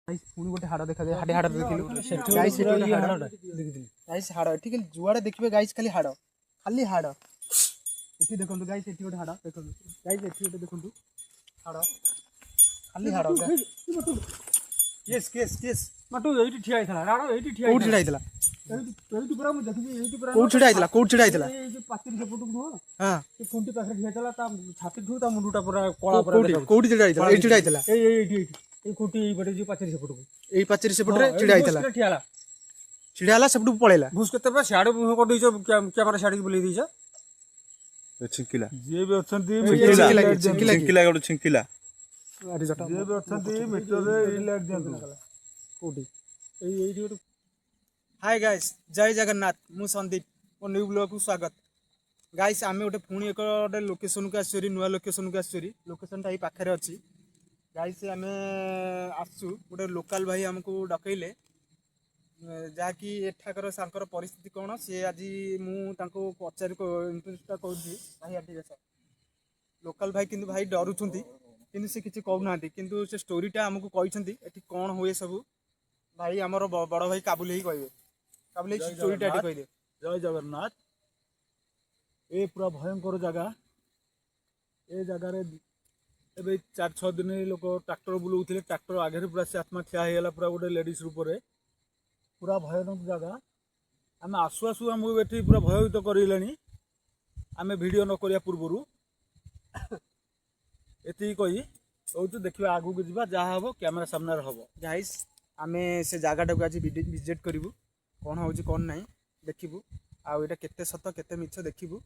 Guys पुणी गोटे हाड़ देखा जाए हाड़े हाड़ देखिलु गाइस एटी गोटे हाड़ देखिदिन गाइस हाड़ ठीक जुआड़े देखिबे गाइस खाली हाड़ एटी देखंतु गाइस एटी गोटे हाड़ देखंतु गाइस एटी गोटे देखंतु हाड़ खाली हाड़ केस केस केस मटू एटी ठिया आइथला हाड़ एटी ठिया कोठ छिडा आइथला एटी पूरा मु देखि एटी पूरा कोठ छिडा आइथला ए जे पातिर सपोटु नु हां ए खुंटी पाखरे ठिया आइथला ता छाती ठू ता मुंडुटा पूरा कोळा पूरा कोठ छिडा आइथला एटी छिडा आइथला एटी ए खुंटी बटे जे पाचेरी सेपटू एई पाचेरी सेपटरे छिडा आइतला छिडा आला सेपटू पळेला घुस केते बा साडे को देइछ कैमरा साडी बुले देइछ छिंकिला जे भी अछंती छिंकिला गड छिंकिला अरे जटा जे भी अछंती मीटर रे लाइट दियंतु कोठी एई एई हाय गाइस जय जगन्नाथ मु संदीप और न्यू ब्लॉग को स्वागत गाइस आमे गोटे पुणी एक लोकेशन को आसरी नुआ लोकेशन को आसरी लोकेशन टा ई पाखरे अछि गाइस आमे आसु गोटे लोकल भाई हमको डकैले जहाँकि एठाकर सांकर परिस्थिति कौन सी आज मुझे पचार इंटरेस्टा कौन भाई आंटी सर लोकल भाई किंतु भाई डरुंट कि से किसी कहना किंतु से स्टोरीटा आमको कहते कौन हुए सब भाई आमर बड़ भाई काबुल ही कहे काबुल स्टोरीटा कहले जय जगन्नाथ ए पूरा भयंकर जगह ए जगार ए 4-6 दिन लोक ट्राक्टर बुलाऊे ट्राक्टर आगे पूरा से आत्मा ठिया होगा पूरा गोटे लेडीज रूप से पूरा भयानक जगह आम आसु आसु आमको ये पूरा भयभीत कर आम भिड न करने पूर्वर ये कही कहूँ देखा आगू को जा जहाँ हम कैमेरा सामने हम गाइस आम से जगटा को आज विजिट करूँ कौन हो कौन ना देखू आईटा केते सत केते मिछ देखू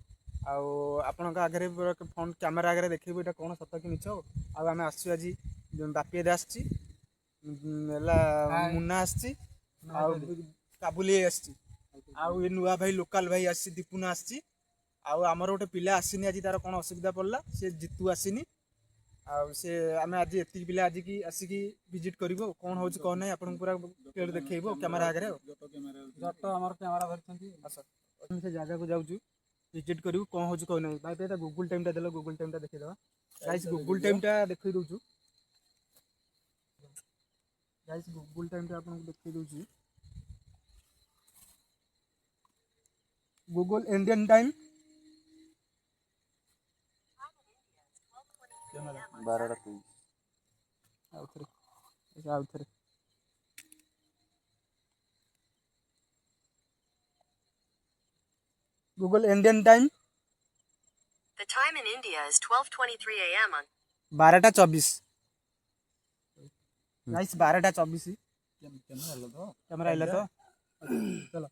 आपण आगे फोन कैमेरा आगे देखू ये कौन सत कि मिछ आम आसु आज बापी दे आसी मुन्ना आसी काबुली आसी नुआ भाई लोकल भाई आसी दीपुना आसी आमर गोटे पिला आसीनी आज तार कौन असुविधा पड़ला सी जीतू आसीनी से आम आज एति पिला आज की आसिक विजिट कर कौन हो कौन ना आपन पूरा क्लियर देखो कैमेरा आगे जट आमर कैमेरा धरती आस से जगह को जाऊँ विजिट करूँ कौन हो कौन ना भाई गूगल टाइम देल गूगल टाइम देखीदा गाइस गूगल टाइम देखी दूँ गाइस गूगल टाइम आपको देखी दूँ गूगल इंडियन टाइम 12:23 आउथरे Google Indian time The time in India is 12:23 a.m. on 12:24 guys 12:24 camera आइला तो चलो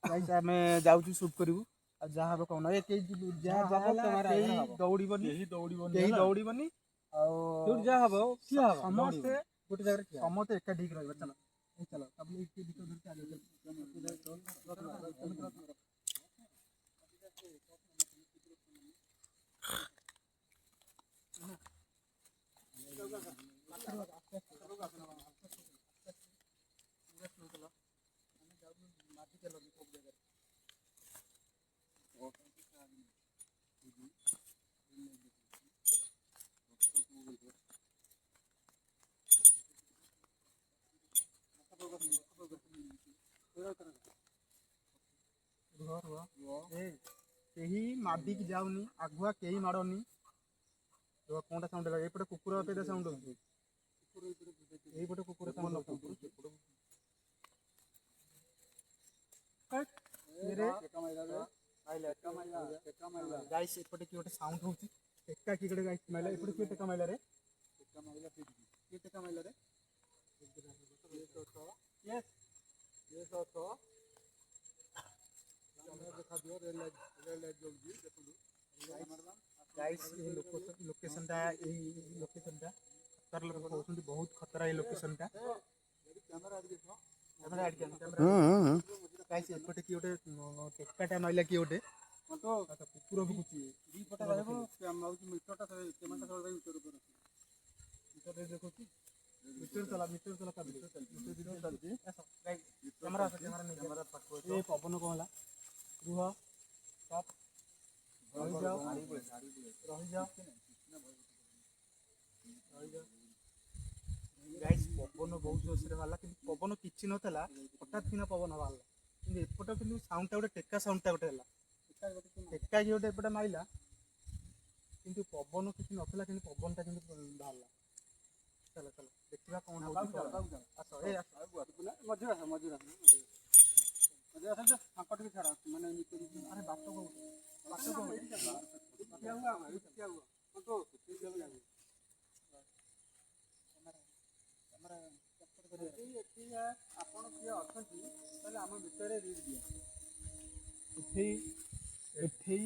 गाइस आमे जाउछु शूट करिवु आ जहाँ हम कौन दौड़बनी समस्त एकाठी रहा चलो मादिक जाऊनी आगुआ कहीं माड़नी कौन साउंड लगे ये कुकुर पे साउंड होते कुकुर गाइस एपटे कि गोटे साउंड होची टेका कि गोटे गाइस माइला एपटे कि टेका माइला रे ये टेका माइला रे यस यस तो देखा दियो रेल लाइट जल्दी देखो गाइस ये लोकेशन खतरा लोग कहउछन बहुत खतरा ये लोकेशन टा कैमरा ऐड कैमरा गाइस एपटे कि गोटे टेकाटा माइला कि गोटे तो कुकुर भुकुची दी पटा रहबो मीटरटा कैमरा थोड़ा मीटर देखो कि मीटर चला का मीटर चलती कैमरा पकड़ ये पवन कोला रुह स्टॉप रही जाओ ଗାଇସ୍ ପବନ ବହୁତ ଜୋରସରେ ବାହାରିଲା କିନ୍ତୁ ପବନ କିଛି ନଥିଲା ହଠାତ୍ କିନା ପବନ ବାହାରିଲା କିନ୍ତୁ ଏପଟ କିନ୍ତୁ ସାଉଣ୍ଡଟା ଗୋଟେ ଟେକା ସାଉଣ୍ଡଟା ଗୋଟେ ହେଲା ଟେକା କି ଗୋଟେ ଏପଟେ ମାରିଲା କିନ୍ତୁ ପବନ କିଛି ନଥିଲା କିନ୍ତୁ ପବନଟା କିନ୍ତୁ ବାହାରିଲା ଚାଲ ଚାଲ ଦେଖିବା କ'ଣ ହେଉଛି ଆସ ଏ ଆସ ମଝିରେ ଆସ ମଝିରେ ଆସ ଫାଙ୍କ ଟିକେ ଛାଡ଼ ମାନେ ଆରେ ବାଟ କୋଉଠି ବାଟ କୋଉଠି ଆପଣ କିଏ ଅଛନ୍ତି ତାହେଲେ ଆମ ଭିତରେ ରିଡ୍ ଦିଅ ଏଠେଇ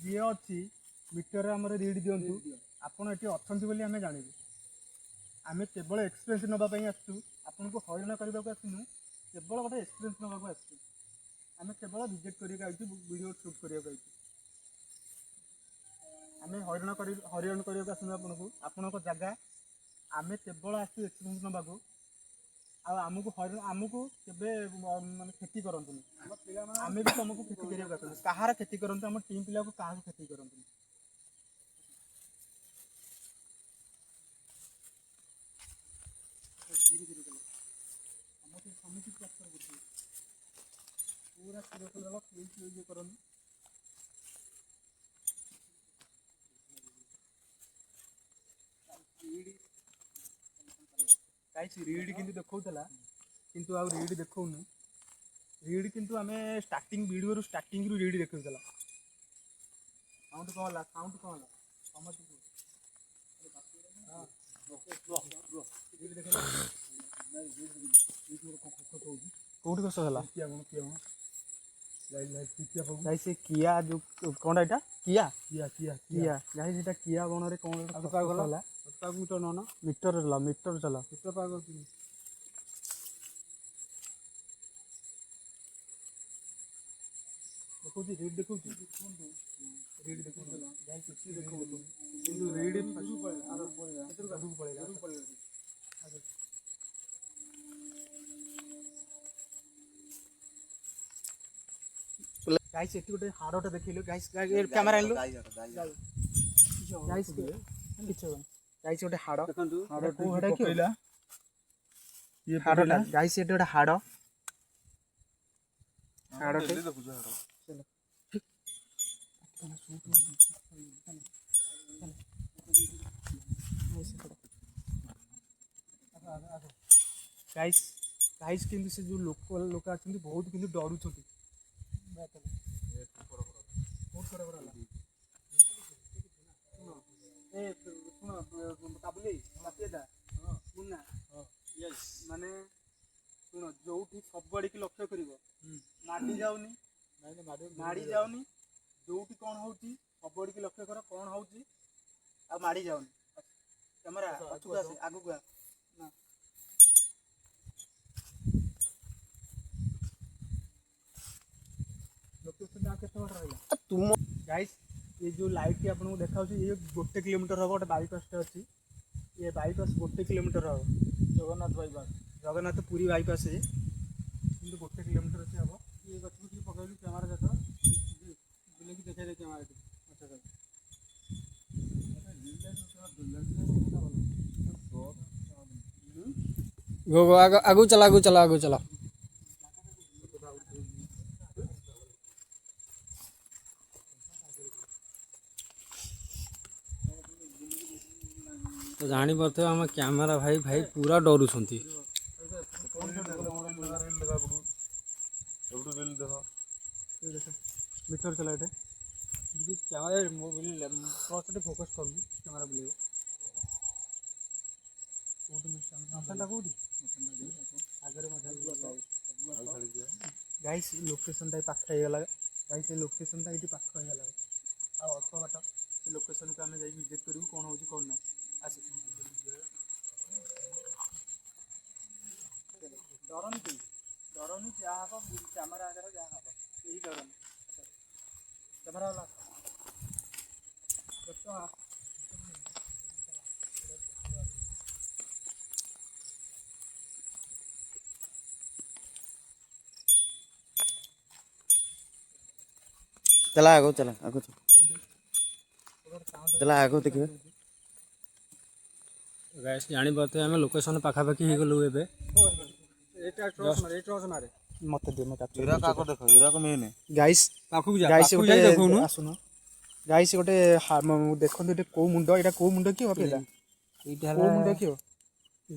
ଯିଏ ଅଛି ମିଟରରେ ଆମର ରିଡ୍ ଦିଅନ୍ତୁ ଆପଣ ଏଠି ଅଛନ୍ତି ବୋଲି ଆମେ ଜାଣିବୁ ଆମେ କେବଳ ଏକ୍ସପିରିଏନ୍ସ ନେବା ପାଇଁ ଆସିଛୁ ଆପଣଙ୍କୁ ହଇରାଣ କରିବାକୁ ଆସିନୁ କେବଳ ଗୋଟେ ଏକ୍ସପିରିଏନ୍ସ ନେବାକୁ ଆସିଛୁ ଆମେ କେବଳ ଭିଜିଟ୍ କରିବାକୁ ଆଇଛୁ ଭିଡ଼ିଓ ସୁଟ୍ କରିବାକୁ ଆଇଛୁ ଆମେ ହଇରାଣ କରିବାକୁ ଆସିନୁ ଆପଣଙ୍କୁ ଆପଣଙ୍କ ଜାଗା ଆମେ କେବଳ ଆସିଛୁ ଏକ୍ସପିରିଏନ୍ସ ନେବାକୁ ଆଉ ଆମକୁ କେବେ ମାନେ କ୍ଷତି କରନ୍ତୁନି ଆମେ ବି ତୁମକୁ କ୍ଷତି କରିବାକୁ ଆସୁଛୁ କାହାର କ୍ଷତି କରନ୍ତୁ ଆମ ଟିମ୍ ପିଲାକୁ କାହାକୁ କ୍ଷତି କରନ୍ତୁନି ଧୀରେ ଧୀରେ କଲେ ସମସ୍ତେ ସମିତି କ୍ୟାପଚର କରୁଛୁ ପୁରା ସ୍ଥିର କରିଦେଲ ଇଏ କରନ୍ତୁ ଗାଇସ୍ ରିଡ୍ କିନ୍ତୁ ଦେଖାଉଥିଲା କିନ୍ତୁ ଆଉ ରିଡ୍ ଦେଖାଉନି ରିଡ୍ କିନ୍ତୁ ଆମେ ଭିଡ଼ିଓରୁ ଷ୍ଟାର୍ଟିଂରୁ ରିଡ୍ ଦେଖାଉଥିଲା ସାଉଣ୍ଡ କ'ଣ ହେଲା ସମସ୍ତେ କୋଉଠି କଷ ହେଲା ଗାଈ ସେ କିଆ ଯୋଉ କ'ଣଟା ଏଇଟା କିଆ ଗାଈ ସେଟା କିଆ ବଣରେ କ'ଣ ହେଲା ମିଟର ଚଲା ଦେଖୁଛି ରିଡ୍ ଦେଖୁଛି ରିଡ୍ ଦେଖୁଛି ଗାଈ କିଛି ଦେଖୁଛି କିନ୍ତୁ ରିଡ୍ ପଳେଇଲା ଗାଇସ୍ ଏଠି ଗୋଟେ ହାଡ଼ଟେ ଦେଖିଲୁ ଗାଇସ୍ କ୍ୟାମେରା ଆଣିଲୁ ଗାଇସ୍ କିଛି ହବନି ଗାଇସ୍ ଗୋଟେ ହାଡ଼ ଦେଖନ୍ତୁ ହାଡ଼ଟା ଗାଇସ୍ ଏଠି ଗୋଟେ ହାଡ଼ଟେ ଗାଇସ୍ କିନ୍ତୁ ସେ ଯେଉଁ ଲୋକ ଅଛନ୍ତି ବହୁତ କିନ୍ତୁ ଡରୁଛନ୍ତି ମାନେ ଶୁଣ ଯୋଉଠି ସବୁଆଡ଼ିକି ଲକ୍ଷ୍ୟ କରିବ ମାଡ଼ି ଯାଉନି ଯୋଉଠି କ'ଣ ହେଉଛି ସବୁଆଡ଼ିକି ଲକ୍ଷ୍ୟ କର କ'ଣ ହେଉଛି ଆଉ ମାଡ଼ି ଯାଉନି କ୍ୟାମେରା ପଛକୁ ଆସେ ଆଗକୁ ଆ ଲୋକେସନ୍ ଆଉ କେତେ ବାଟ ରହିଲା ତୁମ ଗାଇସ୍ ये जो लाइट आपको देखा ये 1 किलोमीटर हम गोटे बाईपासटे अच्छी ये बाईपास 1 किलोमीटर हम जगन्नाथ पुरी बाईपास ये 1 किलोमीटर अच्छे हम ये गछ को पकड़ू कैमेरा देख बुले देखा दे कैमेरा आगू चला तो जानी पार्थे आम कैमेरा भाई पूरा डरुंट मीटर चला कैमेरा टर्च फोकस कर कैमेरा बुले गाइस लोकेशन पाखे गाइस लोकेशन ये पाख होगा अल्प बाट से लोकेशन को आम जा विजिट करूँ कौन हो कौन ना आस डरनी जहाँ हम कैमेरा आगे जहाँ हम यही डरनी कैमेरा वाला चला आगो चला आगो देखिए ଗାଇସ୍ ଜାଣିପାରୁଥିବେ ଆମେ ଲୋକେସନ୍ ପାଖାପାଖି ହେଇଗଲୁ ଏବେ। ଏଇଟା ଟର୍ଚ୍ଚ ମାରେ ମତେ ଦିଅ ମୁଁ କ୍ୟାପ୍ଚର ଇରା କାକ ଦେଖ ଇରା କ ମେନେ ଗାଇସ୍ ପାଖକୁ ଯା ଗାଇସ୍ ପାଖକୁ ଗୋଟେ ଯାଇ ଦେଖଉନୁ। ଆସୁନ ଗାଇସ୍ ଗୋଟେ ଦେଖନ୍ତୁ ଏଟା କୋଉ ମୁଣ୍ଡ ଏଇଟା କୋଉ ମୁଣ୍ଡ କି ଅପେଲା ଏଇଟା କୋଉ ହେଲା ମୁଣ୍ଡ କି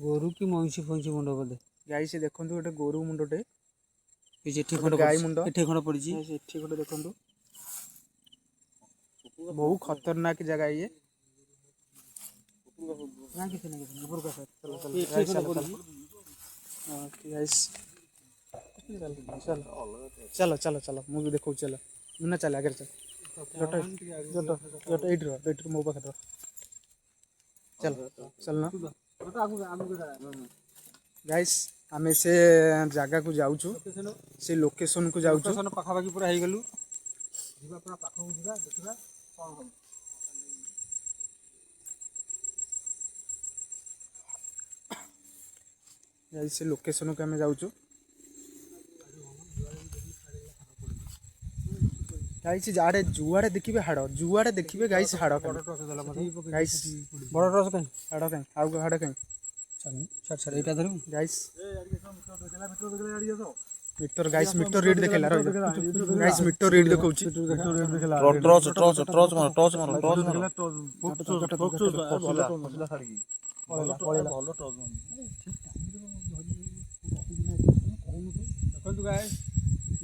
ଗୋରୁ କି ମଇଁଷି ଫଇଁଷି ମୁଣ୍ଡ ବୋଧେ। ଗାଇସ୍ ଦେଖନ୍ତୁ ଗୋଟେ ଗୋରୁ ମୁଣ୍ଡଟେ ଏଠି ଗୋଟେ ଖଣ୍ଡ ଗାଈ ପଡ଼ିଛି ମୁଣ୍ଡ ଏଠି ଖଣ୍ଡ ପଡ଼ିଛି। ଗାଇସ୍ ଏଠି ଗୋଟେ ଦେଖନ୍ତୁ ବହୁ ଖତରନାକ ଜାଗା ଇଏ ନା କିଛି ନା କିଛି ଉପରକୁ ଆସ ଚलो ଚलो ଏଠି ଗାଇସ୍ ଖଣ୍ଡ ଚलो ପଡ଼ିଛି। गाइस चलो चलो चलो चलो मुझे देखो चलो ना चल आगे चल जोटो जोटो जोटो एट मो पाखे चल चल ना गाइस आमे से जगह को जाउछु से लोकेशन को जाउछु ଲୋକେସନ୍ ପାଖାପାଖି ପୁରା ହେଇଗଲୁ। ଯିବା ପୁରା ପାଖକୁ ଯିବା ଦେଖିବା କ'ଣ ହବ। गाइस से लोकेशन को आमे जाउछु गाइस जाड़े जुआड़े देखिबे गाइस हाड़ गाइस ବଡ଼ ଟର୍ଚ୍ଚ କାହିଁ हाड़ कहीं आउ हाड़ कहीं ଛାଡ଼ ଛାଡ଼ ଏଇଟା ଧରିବୁ। Guys meter guys meter rate देखेला रह गाइस मीटर रेट देखौची টর্চ টর্চ টর্চ মার টর্চ মার টর্চ মার पळेला ଭଲ ଟର୍চ ଦେଖନ୍ତୁ ଗାଇସ୍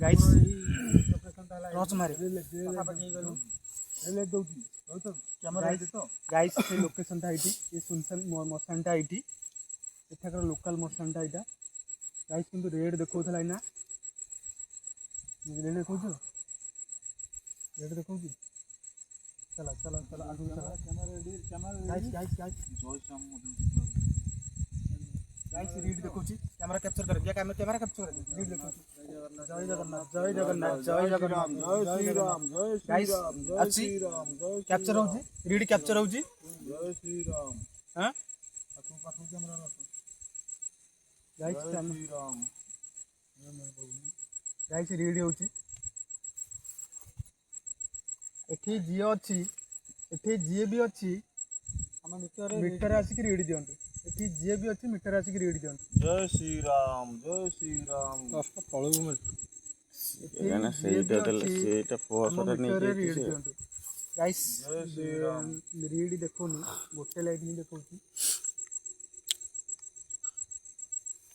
गाइस ଲୋକେସନ୍ଟା ହେଲା टॉर्च मारे ପାଖାପାଖି ହେଇଗଲୁ। गाइस से लोकेशन टा आईटी ये सुनसन मसान टा आईटी एठाकर लोकल मसान टा आईटा गाइस किंतु रेड देखौथला इना रेड देखौछु चलो चलो चलो आगु चलो guys guys guys guys read देखौची कैमरा कैप्चर कर दिया कैमरा कैप्चर कर रीड देखौची जय जगन्नाथ जय जगन्नाथ जय जगन्नाथ जय श्री राम गाइस अच्छी कैप्चर होची रीड कैप्चर होची জয় শ্রী রাম हां পাখু camera guys Shri Ram guys read होची एठी जियो अछि एठी जिए भी अछि ଆମ ଭିତରେ मीटर आसिक रीड दियंतु एठी जिए भी अछि मीटर आसिक रीड दियंतु জয় শ্রী রাম জয় শ্রী রাম ଦଶଟା ତଳକୁ ମିଳେ। এখানে সেইটা দিলে সেইটা ফোর্সটা নিয়ে मीटर रीड গিয়েছে दियंतु गाइस जय श्री राम रीड देखोनी गोटे लाइट ही देखौची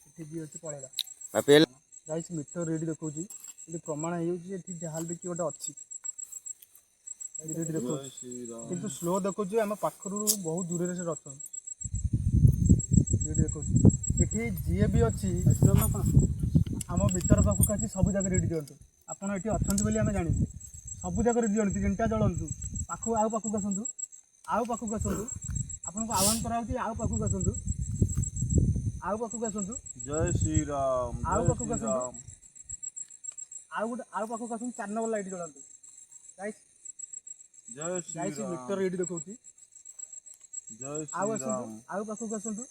एठी जी अछि पळेला ପାପେଲ गाइस मीटर रीड देखौची एठी प्रमाण हेउची एठी जहाल भी कि ओटा अछि रीड देखौची জয় শ্রী রাম किंतु स्लो देखौची हम पाखरु बहुत दूर रे से रछन रीड देखौची एठी जिए भी अछि हम भीतर पाखु काची सब जगह रीड दियंतु आपण एठी अछंती बोली हम जानिबु सब जगह रीड दियंतु जिनटा जळंतु पाखु आउ पाखु कसंतु आपन को आह्वान कराउती आउ पाखु कसंतु জয় শ্রী রাম आउ জয় पाखु শ্রী कसंतु রাম आउ पाखु कसंतु 4 नंबर लाइट जळंतु गाइस জয় Shri guys Ram meter read देखौती জয় आउ শ্রী असंतु রাম आउ पाखु कसंतु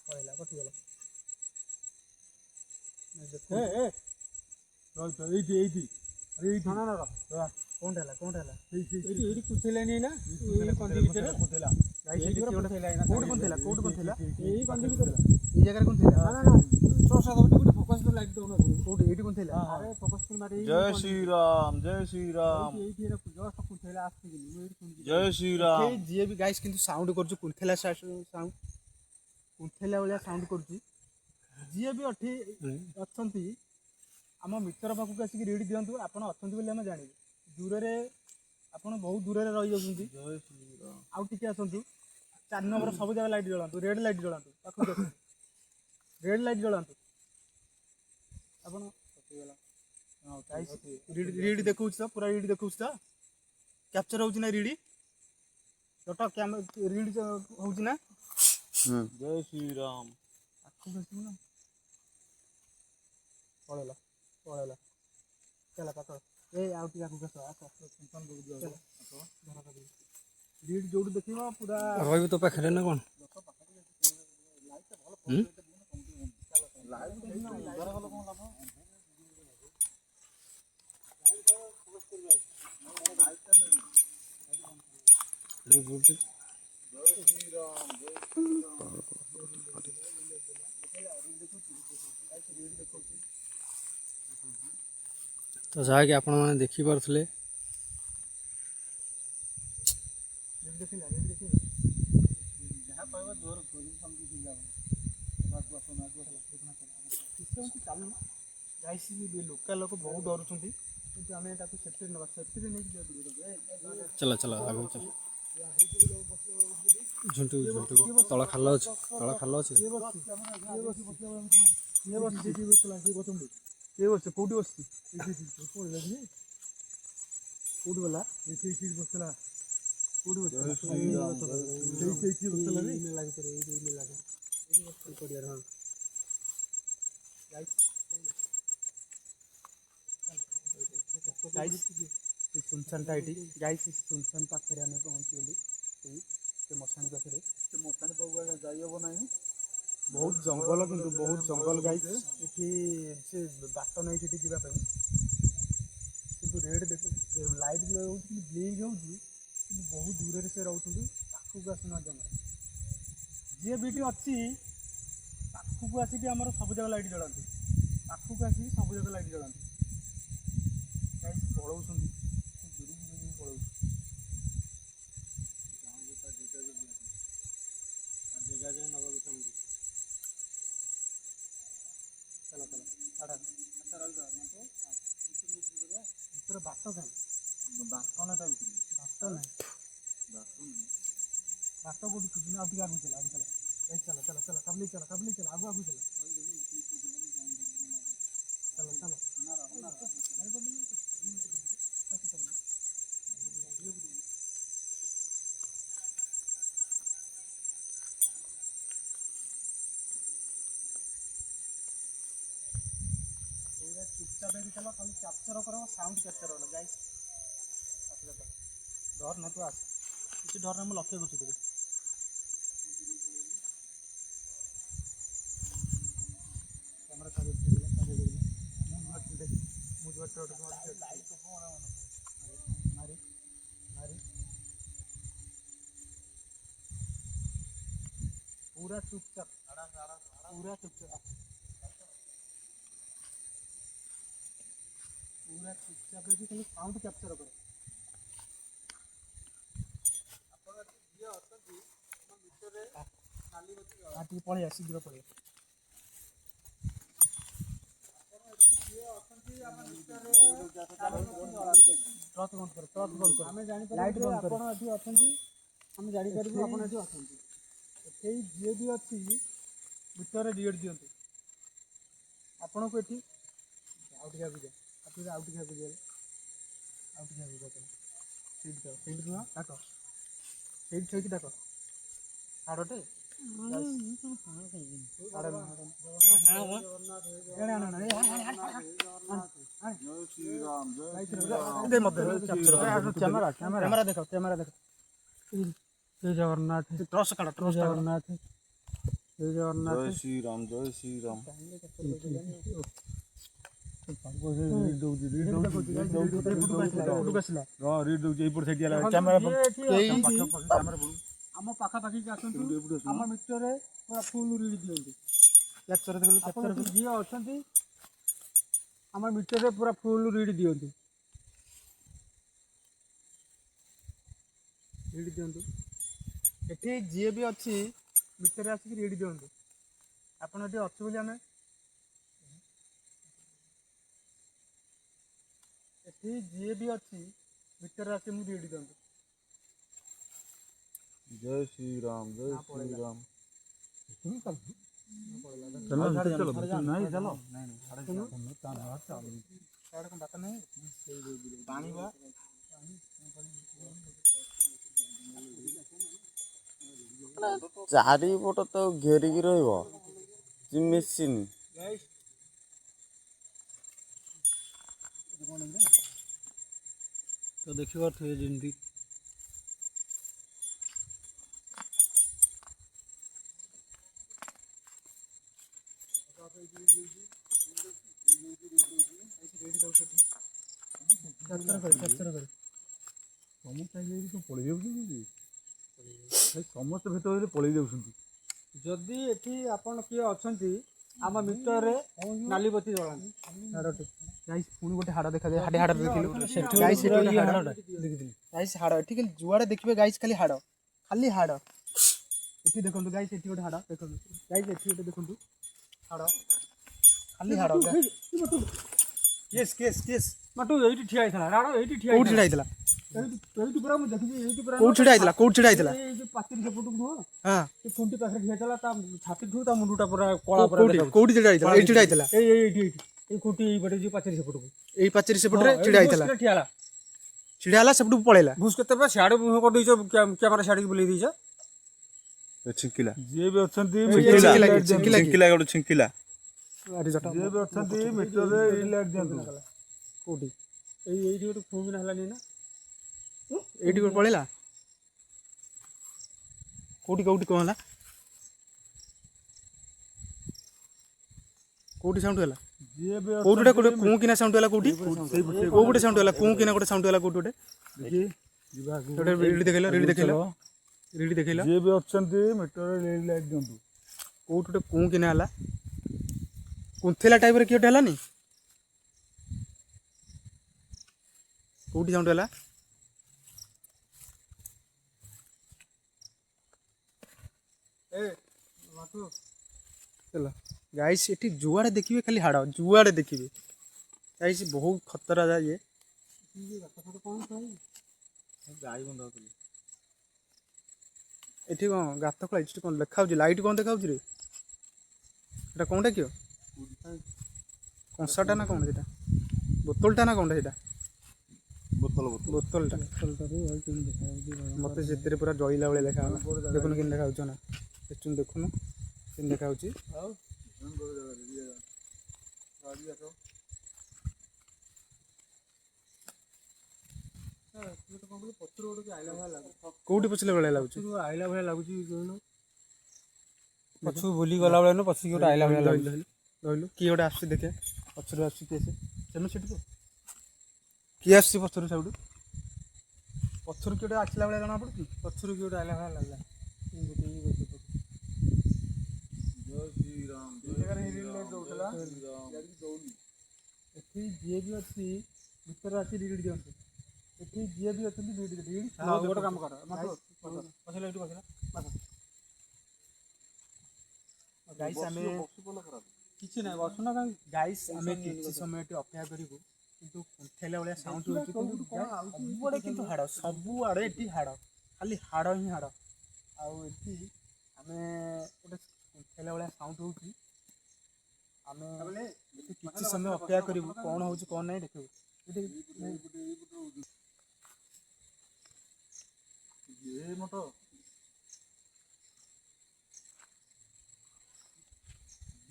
पळेला कटि गेला ଏ ଏ ଏଇଠି ଏଇଠି ଆରେ ଏଇଠି ना कोणटा ଏଇଠି ଏଇଠି କୁଥିଲାନି ନା ଏଇ କନ୍ଦି ଭିତରେ गाइस एठी कोड कोन थिला ଏଇ କନ୍ଦି ଭିତରେ ई जगह कोन थिला ନା ଟର୍ଚ୍ଚ ଗୋଟେ ଫୋକସ୍ ତ ଲାଇଟ୍ ଦଉନ कोड एठी कोन थिला ଆରେ ଫୋକସ୍ କରି ମାରି জয় শ্রী রাম জয় শ্রী রাম ଏଇଠି ଏଇଟା ଜଷ୍ଟ କୁଥିଲା ଆସିକି ମୁଁ ଏଇଠି ଶୁଣିଛି। জয় শ্রী রাম ए जे भी गाइस किंतु साउंड करछु कुंथेला साउंड कुंथेला वाला साउंड करछु जे भी अठी अछंती हम मित्र पाखु आसिक रीड दियंतु आपण अछंती बोली हम जानिबु दूर रे आपण बहुत दूर रे रहि जाउछंती জয় শ্রী রাম आउ टिके आसंतु 4 नंबर सब जगह लाइट जळांतु रेड लाइट जळांतु पाखु रेड लाइट जळांतु आपण गाइस रीड देखौछ त पूरा रीड देखौछ त कैप्चर होउछ ना रीड छोटा कैम रीड होउछ ना জয় শ্রী রাম आखु बसु ना पळेला चला काका ए आउ टी आखु कस आस संतन बोल दियो रीड जोड देखिबा पूरा ରହିବୁ ତୋ ପାଖରେ ନା କ'ଣ? ତ ଯାହାକି ଆପଣମାନେ ଦେଖିପାରୁଥିଲେ ଯାହା କହିବ ଜୋର ଲୋକାଲ ଲୋକ ବହୁତ ଡରୁଛନ୍ତି କିନ୍ତୁ ଆମେ ତାକୁ ସେଥିରେ ନେବା ସେଥିରେ ନେଇକି ଚଲା ଚଲା ଆଗକୁ ଚାଲ ଝୁଣ୍ଟୁ ଝୁଣ୍ଟୁ ତଳ ଖାଲ ଅଛି କିଏ ବସିଛି କୋଉଠି ବସିଛି କୋଉଠି ଗଲା ଏଇଠି ବସିଥିଲା କୋଉଠି ସୁନସାନଟା ଏଠି ଗାଈ ସୁନସାନ ପାଖରେ ଆମେ ପହଞ୍ଚିଗଲୁ ସେ ମଶାଣି ପାଖରେ ସେ ମଶାଣି ପାଖକୁ ଯାଇ ହେବ ନାହିଁ ବହୁତ ଜଙ୍ଗଲ କିନ୍ତୁ ବହୁତ ଜଙ୍ଗଲ ଗାଈ ଏଠି ସେ ବାଟ ନାହିଁ ସେଠି ଯିବା ପାଇଁ କିନ୍ତୁ ରେଟ୍ ଦେଖ ଲାଇଟ୍ ବି ହେଉଛି ବ୍ଲିଙ୍କ୍ ହେଉଛି କିନ୍ତୁ ବହୁତ ଦୂରରେ ସେ ରହୁଛନ୍ତି ପାଖକୁ ଆସୁନାହାନ୍ତି ଆମର ଯିଏ ବି ଏଠି ଅଛି ପାଖକୁ ଆସିକି ଆମର ସବୁ ଜାଗା ଲାଇଟ୍ ଜଳାନ୍ତି ପାଖକୁ ଆସିକି ସବୁ ଜାଗା ଲାଇଟ୍ ଜଳାନ୍ତି ଗାଈ ପଳଉଛନ୍ତି ଦୂରକୁ ପଳଉଛି ଜାଗା ଯାଇ ନେବାକୁ ଚାହୁଁଛି ଚାଲ ଚାଲ ଭିତର ବାଟ କାହିଁ ବାଟ ନାହିଁ ବାଟ କୋଉଠି ଖୋଜୁନି ଆଉ ଟିକେ ଆଗକୁ ଚାଲ ଚାଲ ଚାଲ ଚାଲ କାବଲି ଚାଲ ଆଗକୁ ଚାଲ ଚାଲ चुपचाप चलो खाली कैप्चर करो साउंड कैप्चर होला गाइस डर ना तू आस किसी डर ना लक्ष्य करछु तेरे कैमरा का मारी पूरा चुपचाप पूरा चुपचाप खाली साउंड कैप्चर करो पड़े शीघ्र पड़े टर्च बंद कर आम जापर जी भी अच्छी भितर रिएट दिंतु आपन को ये आउट डाक हाड़टे कैमरा देख जय जगन्नाथ ट्रस्ट काट ट्रस्ट जगन्नाथ जय जगन्नाथ जय श्री राम आम पाखापाखी आम मिटर पूरा फुल रीड दिखते जी अच्छा आम मिटर पूरा फुल रीड दिखते ये जी भी अच्छी मिटर आसिक रीड दिंतु आपड़ ये अच्छे बोली आम जी भी अच्छी भितर आसी मुझे रीड दिंतु जय श्री राम चारिपट तो घेरिकी रहिबो मेसिन तो देखिए जेमती कैप्चर कर पड़े ସମସ୍ତେ ଭିତରେ ପଳେଇ ଯାଉଛନ୍ତି। ଯଦି ଏଠି ଆପଣ କିଏ ଅଛନ୍ତି ଆମ ମିଟରରେ ନାଲି ବତି ଜଳାନ୍ତୁ। ହାଡ଼ଟେ ଗାଇସ୍ ପୁଣି ଗୋଟେ ହାଡ଼ ଦେଖାଯାଏ ହାଡ଼େ ହାଡ଼ ଦେଖିଲୁ ଗାଇସ୍ ଏଠି ଗୋଟେ ହାଡ଼ ଦେଖିଥିଲି ଗାଇସ୍ ହାଡ଼ ଏଠି ଖାଲି ଯୁଆଡ଼େ ଦେଖିବେ ଗାଇସ୍ ଖାଲି ହାଡ଼ ଏଠି ଦେଖନ୍ତୁ ଗାଇସ୍ ଏଠି ଗୋଟେ ହାଡ଼ ଦେଖନ୍ତୁ ଗାଇସ୍ ଏଠି ଗୋଟେ ଦେଖନ୍ତୁ ହାଡ଼ ଖାଲି ହାଡ଼ କେସ୍ ମାଟୁ ଏଇଠି ଠିଆ ହେଇଥିଲା ରାଣ ଏଇଠି ଠିଆ କୋଉଠି ଛିଡ଼ା ହେଇଥିଲା ଏଇଠି ପୁରା ମୁଁ ଦେଖିଛି ଏଇଠି ପୁରା କୋଉଠି ଛିଡ଼ା ହେଇଥିଲା ଏଇ ଯୋଉ ପାଚିରି ସେପଟକୁ ନୁହଁ ହଁ ସେ ଖୁଣ୍ଟି ପାଖରେ ଠିଆ ହେଇଥିଲା ତା ଛାତିଠୁ ତା ମୁଣ୍ଡଟା ପୁରା କଳା ପୁରା ଦେଖାଯାଉଛି। କୋଉଠି ଛିଡ଼ା ହେଇଥିଲା ଏଇଠି ଛିଡ଼ା ହେଇଥିଲା ଏଇଠି ଏଇ ଖୁଣ୍ଟି ଏଇପଟେ ଯୋଉ ପାଚିରି ସେପଟକୁ ଏଇ ପାଚେରୀ ସେପଟରେ ଛିଡ଼ା ହେଇଥିଲା ଠିଆ ହେଲା ଛିଡ଼ା ହେଲା ସେପଟକୁ ପଳେଇଲା ଭୁସ୍ କେତେ ପୁରା ସିଆଡ଼େ ମୁହଁ କରିଦେଇଛ କ୍ୟାମେରା ସିଆଡ଼ିକି ବୁଲେଇ ଦେଇଛ। ଛିଙ୍କିଲା ଯିଏ ବି ଅଛନ୍ତି ଛିଙ୍କିଲା ଗୋଟେ ଛିଙ୍କିଲା ଯିଏ ବି ଅଛନ୍ତି ମିଟରରେ ଏଇ ଲାଇଟ୍ ଦିଅନ୍ତୁ। କୋଉଠି ଏଇଠି ଗୋଟେ ଫୁମିନା ହେଲାନି ନା ଏଇଠି ଗୋଟେ ପଳେଇଲା କୋଉଠି କଣ ହେଲା କୋଉଠି ସାଉଣ୍ଡ ହେଲା ଯିଏ ବି କୋଉଠି ଗୋଟେ କୁଁ କିନା ସାଉଣ୍ଡ ହେଲା କୋଉଠି କୋଉ ଗୋଟେ ସାଉଣ୍ଡ ହେଲା କୁଁ କିନା ଗୋଟେ ସାଉଣ୍ଡ ହେଲା କୋଉଠି ଗୋଟେ ରିଡି ଦେଖେଇଲ ଯିଏ ବି ଅଛନ୍ତି ମିଟରରେ ଲାଇଟ୍ ଦିଅନ୍ତୁ। କୋଉଠି ଗୋଟେ କୁଁ କିନା ହେଲା କୁନ୍ଥେଲା ଟାଇପର କିଏ ଗୋଟେ ହେଲାନି କୋଉଠି ସାଉଣ୍ଡ ହେଲା ଗାଇସ୍ ଏଠି ଯୁଆଡ଼େ ଦେଖିବେ ଖାଲି ହାଡ଼ ଯୁଆଡ଼େ ଦେଖିବେ ଗାଇସ୍ ବହୁତ ଖତରା ଇଏ ଏଠି କ'ଣ ଗାତ ଖୋଳା ଏଠି କ'ଣ ଲେଖାଉଛି ଲାଇଟ୍ କ'ଣ ଦେଖାଉଛି ରେ ଏଇଟା କ'ଣଟା କିଅ କଂସାଟା ନା କ'ଣ ସେଇଟା ବୋତଲଟା ନା କ'ଣଟା ସେଇଟା ବୋତଲଟା ମତେ ସେଥିରେ ପୁରା ଜଳିଲା ଭଳିଆ ଦେଖାଗଲା ଦେଖୁନୁ କେମିତି ଦେଖାଯାଉଛି ନା ଦେଖୁନୁ କେମିତି ଦେଖାଯାଉଛି କୋଉଠି ପଚିଲା ଭଳିଆ ଲାଗୁଛି ଆଇଲା ଭଳିଆ ଲାଗୁଛି ପଛକୁ ବୁଲି ଗଲା ଭଳିଆ ନୁହଁ ପଛକୁ ଗୋଟେ ଆଇଲା ଭଳିଆ ଲାଗୁଛି। ରହିଲୁ କିଏ ଗୋଟେ ଆସୁଛି ଦେଖେ ପଛରୁ ଆସୁଛି କିଏ ସେ ସେଠୁ କିଏ ଆସୁଛି ପଛରୁ ସେଉଠୁ ପଛରୁ କିଏ ଗୋଟେ ଆସିଲା ଭଳିଆ ଜଣା ପଡୁଛି ପଛରୁ କିଏ ଗୋଟେ ଆଇଲା ଭଳିଆ ଲାଗିଲା। ଏଠି ଯିଏ ବି ଅଛି ଭିତରେ ଆସି ରିଡ୍ ଦିଅନ୍ତୁ ଏଠି ଯିଏ ବି ଅଛନ୍ତି ରିଡ୍ ଗୋଟେ କାମ କର ଗାଇସ୍ ଆମେ କିଛି ନାହିଁ ବସୁନା କାହିଁକି ଗାଇସ୍ ଆମେ କିଛି ସମୟ ଏଠି ଅପେକ୍ଷା କରିବୁ କିନ୍ତୁ କୁନ୍ଥେଇଲା ଭଳିଆ ସାଉଣ୍ଡ ହେଉଛି ସବୁଆଡ଼େ କିନ୍ତୁ ହାଡ଼ ସବୁଆଡ଼େ ଏଠି ହାଡ଼ ଖାଲି ହାଡ଼ ହିଁ ହାଡ଼ ଆଉ ଏଠି ଆମେ ଗୋଟେ କୁନ୍ଥେଇଲା ଭଳିଆ ସାଉଣ୍ଡ ହେଉଛି ଆମେ ଏଠି କିଛି ସମୟ ଅପେକ୍ଷା କରିବୁ କ'ଣ ହେଉଛି କ'ଣ ନାହିଁ ଦେଖିବୁ ଏଠି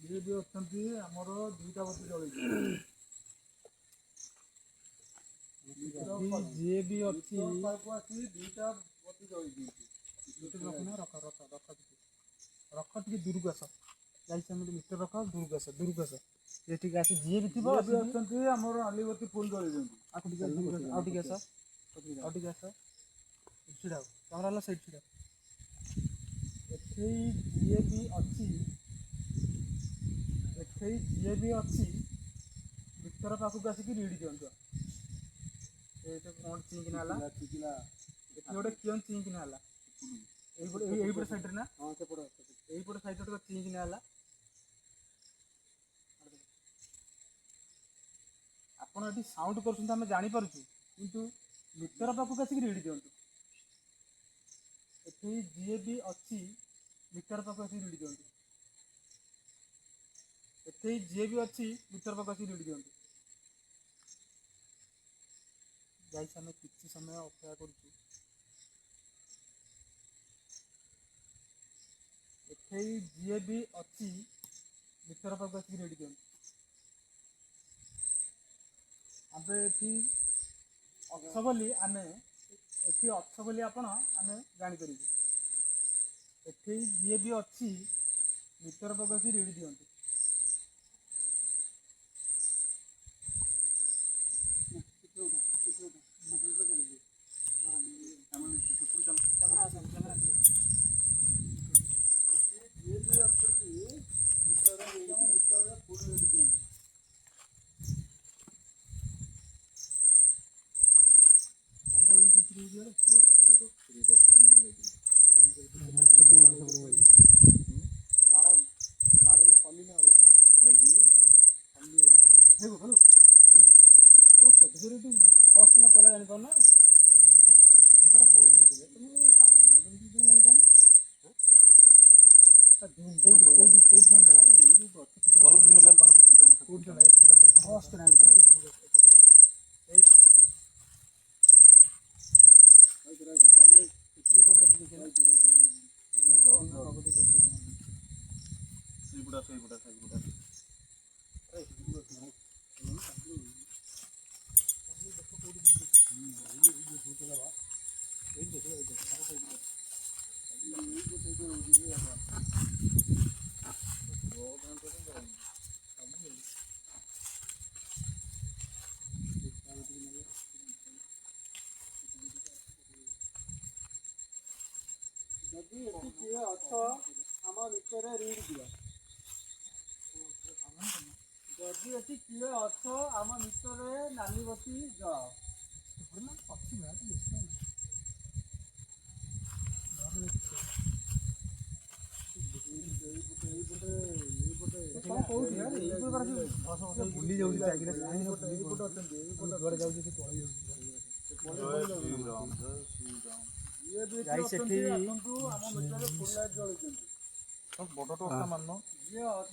ଯିଏ ବି ଅଛନ୍ତି ଆମର ଦୁଇଟା ବତି ଜଳିଛି। ଯିଏ ବି ଅଛି ଆସି ଦୁଇଟା ବତି ଜଳିଛି ରଖ ଟିକେ ଦୂରକୁ ଆସ ଗାଇସ୍ ଆମେ ମିଟର ରଖ ଦୂରକୁ ଆସ ଏଠିକି ଆସି ଯିଏ ବି ଥିବ ଅଛନ୍ତି ଆମର ନାଲି ବତି ଫୁଲ ଜଳିଛନ୍ତି। ଆଉ ଟିକେ ଆସ ଛିଡ଼ା କ୍ୟାମେରା ହେଲା ସେଇଠି ଛିଡ଼ା ଏଠି ଯିଏ ବି ଅଛି ଭିତର ପାଖକୁ ଆସିକି ରିଡ୍ ଦିଅନ୍ତୁ ଏଇଟା କ'ଣ ଚିଙ୍କିନା ହେଲା ଏଠି ଗୋଟେ କିଅଣ ଚିଙ୍କିନା ହେଲା ଏଇପଟ ସାଇଡ଼ରେ ନା ଏଇପଟ ସାଇଡ଼ରେ ଗୋଟେ ଚିଙ୍କିନା ହେଲା ଆପଣ ଏଠି ସାଉଣ୍ଡ କରୁଛନ୍ତି ଆମେ ଜାଣିପାରୁଛୁ କିନ୍ତୁ ଭିତର ପାଖକୁ ଆସିକି ରିଡ୍ ଦିଅନ୍ତୁ ଏଠି ଯିଏ ବି ଅଛି ଭିତର ପାଖକୁ ଆସିକି ରିଡ୍ ଦିଅନ୍ତୁ ଏଠି ଯିଏ ବି ଅଛି ଭିତର ପାଖକୁ ଆସିକି ରିଡ୍ ଦିଅନ୍ତୁ ଗାଇସ୍ ଆମେ କିଛି ସମୟ ଅପେକ୍ଷା କରୁଛୁ ଏଠି ଯିଏ ବି ଅଛି ଭିତର ପାଖକୁ ଆସିକି ରିଡ୍ ଦିଅନ୍ତୁ ଆମେ ଏଠି ଅଛ ବୋଲି ଆପଣ ଆମେ ଜାଣିପାରିବୁ ଏଠି ଯିଏ ବି ଅଛି ଭିତର ପାଖକୁ ଆସିକି ରିଡ୍ ଦିଅନ୍ତୁ କ୍ୟାମେରା କୋଉଠି ସାଉଣ୍ଡ ହେଲା? କୋଉଠି ସାଉଣ୍ଡ ଯଦି ଏଠି କିଏ ଅଛ ଆମ ଭିତରେ ରିଡ୍ ଦିଅ। ଯଦି ଏଠି କିଏ ଅଛ ଆମ ଭିତରେ ନାଲି ବତି ଯାଅ। ଭୁଲି ଯାଉଛି ଚାକିରି ଯୁଆଡେ ଯାଉଛି ସେ ପଳେଇ ଯାଉଛି।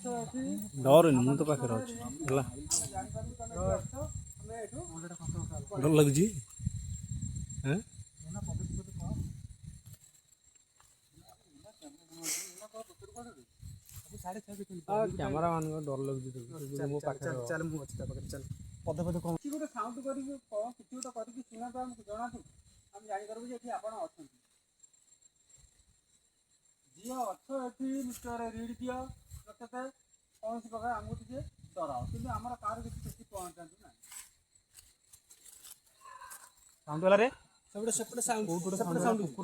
ସେଠି ଡରନି, ମୁଁ ତ ପାଖରେ ଅଛି ହେଲା। ଡର ଲାଗୁଛି। କ୍ୟାମେରା ମାନଙ୍କ ଡର ଲାଗୁଛି। ମୋ ପାଖରେ ଚାଲ ମୁଁ ଅଛି ତା ପାଖରେ ଚାଲ ପଦେ ପଦେ କଣ କିଛି ଗୋଟେ ସାଉଣ୍ଡ କରିକି କିଛି ଗୋଟେ କରିକି ଶୁଣାନ୍ତୁ, ଆମକୁ ଜଣାନ୍ତୁ, ଆମେ ଜାଣିପାରିବୁ ଯେ ଏଠି ଆପଣ ଅଛନ୍ତି। ଯିଏ ଅଛ ଏଠି ଭିତରେ ରିଡ୍ ଦିଅ, ନଚେତ କୌଣସି ପ୍ରକାର ଆମକୁ ଟିକେ ଡରାଅ, କିନ୍ତୁ ଆମର କାହାର କିଛି କ୍ଷତି ପହଞ୍ଚାନ୍ତୁ ନାହିଁ। ସାଉଣ୍ଡ ହେଲା ରେ? ସେପଟେ ସାଉଣ୍ଡ କୁକୁର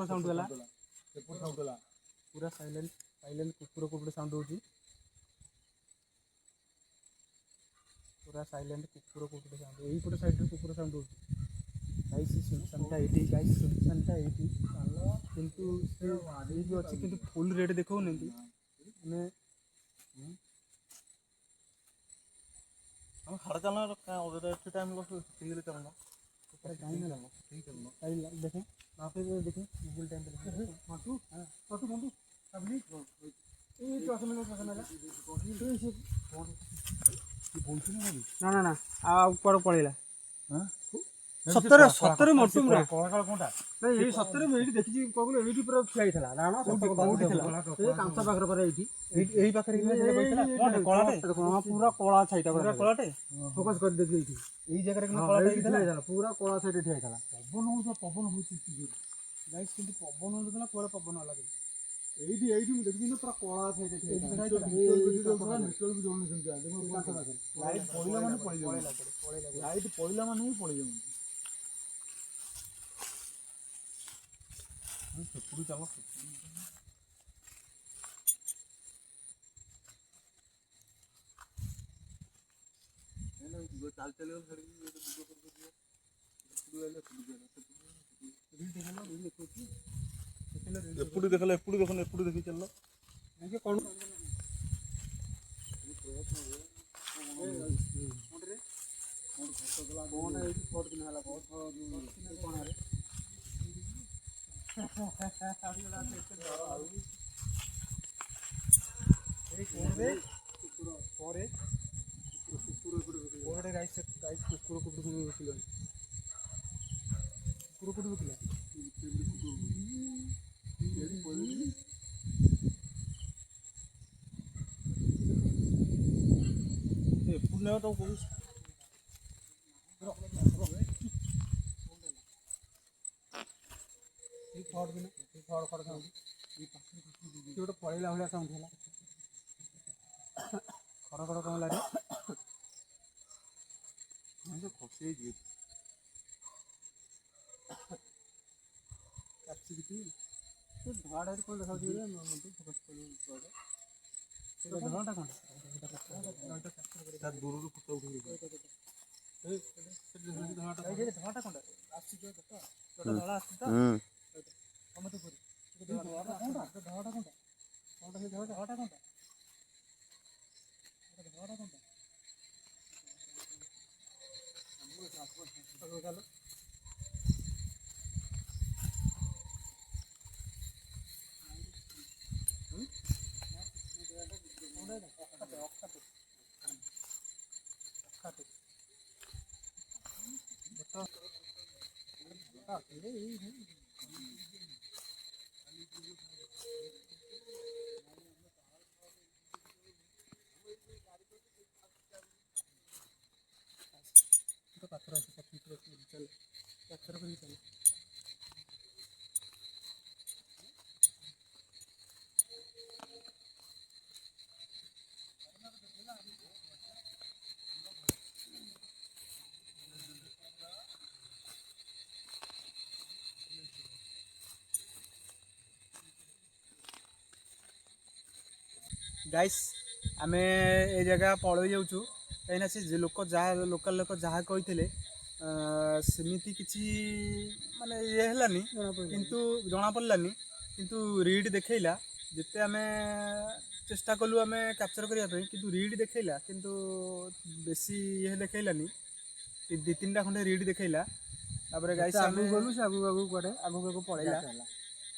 ସାଉଣ୍ଡ ହେଲା। ପୁରା ସାଇଲେଣ୍ଟ କୁକୁର କୋଉପଟେ ସାଉଣ୍ଡ ହଉଛି। ପୁରା ସାଇଲେଣ୍ଟ କୁକୁର କୋଉପଟେ ସାଉଣ୍ଡ, ଏଇପଟେ ସାଇଡରେ କୁକୁର ସାଉଣ୍ଡ ହଉଛି। ଗାଇସ୍ ସୁନସାନଟା ଏଇଠି, କିନ୍ତୁ ସେ ବି ଅଛି, କିନ୍ତୁ ଫୁଲ ରେଟ୍ ଦେଖାଉନାହାନ୍ତି। ଆମେ ହାଡ଼ ଚାଲନା ଏଠି ଟାଇମ୍ ଠିକ୍ରେ ଚାଲନା। देखें वहाँ पे देखें गूगल टाइम पे ना ना ना ऊपर पड़ेगा सतरे सतरे मटुम रे नहीं ये सतरे में एठी देखि कहबो एठी पूरा ठिया हिथला राणा कोठी थिला ए कांचा पाखर पर एठी एही पाखर कि बैठला कोलाटे पूरा कोला छाइटा पूरा कोलाटे फोकस कर देखि एठी एही जगह रे कोलाटे हिथला पूरा कोला साइड ठिया हिथला पवन होची गाइस किंतु पवन होतला कोला पवन लागे एठी मु देखि पूरा कोला साइड ठिया हिथला निकल भी जोन सुन जा देखो कांचा पाखर लाइट पड़िला माने पड़ी जाय लाइट पड़िला माने ही पड़ी जाय पूरी चलो चाल चले एपुडी देखला एपुडी देखो एपुडी देखि चललो ये कोन कोन है फोटो दिन हला बहुत कोन है ଗୋଟେ ପଳେଇଲା ଭଳିଆ ସାଉଣ୍ଡ ହେଲା ଖଡ଼ ଖଡ଼ କଣ ହେଲା ରେ ଖସି ହେଇଯିବ କାଚିକି ଧଳାଟା କ'ଣ ଦେଖାଉଛି ଧଳାଟା କ'ଣ ଦୂରରୁ ଫଟୋ ଉଠେଇ ଧଳାଟା କ'ଣ ଆସୁଛି ଧଳା ଆସୁଛି ତ ସମସ୍ତେ ଧଳାଟା ଧଳାଟା ଧଳାଟା ପାଖରେ ଅଛି ଚାଲ ପଥର କରିକି ଚାଲ। ଗାଇସ୍ ଆମେ ଏ ଜାଗା ପଳେଇ ଯାଉଛୁ କାହିଁକିନା ସେ ଲୋକାଲ ଲୋକ ଯାହା କହିଥିଲେ ସେମିତି କିଛି ମାନେ ଇଏ ହେଲାନି, କିନ୍ତୁ ଜଣାପଡ଼ିଲାନି। କିନ୍ତୁ ରିଡ୍ ଦେଖେଇଲା, ଯେତେ ଆମେ ଚେଷ୍ଟା କଲୁ ଆମେ କ୍ୟାପଚର କରିବା ପାଇଁ, କିନ୍ତୁ ରିଡ୍ ଦେଖେଇଲା, କିନ୍ତୁ ବେଶୀ ଇଏ ଦେଖେଇଲାନି। 2-3ଟା ଖଣ୍ଡେ ରିଡ୍ ଦେଖେଇଲା। ତାପରେ ଗାଇସ୍ ଆମେ ଗଲୁ ସେ ଆଗକୁ କୁଆଡ଼େ ଆଗକୁ ପଳେଇଲା।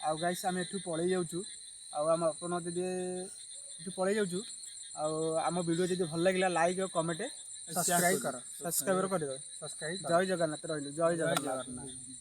ଆଉ ଗାଇସ୍ ଆମେ ଏଠୁ ପଳେଇ ଯାଉଛୁ। ଆଉ ଆପଣ ଯଦି ଏଠୁ ପଳେଇ ଯାଉଛୁ। ଆଉ ଆମ ଭିଡ଼ିଓ ଯଦି ଭଲ ଲାଗିଲା ଲାଇକ୍ ଆଉ କମେଣ୍ଟ ସବସ୍କ୍ରାଇବ୍ କର। ସବସ୍କ୍ରାଇବ୍ କରିଦେବେ। ଜୟ ଜଗନ୍ନାଥ। ରହିଲୁ। ଜୟ ଜଗନ୍ନାଥ।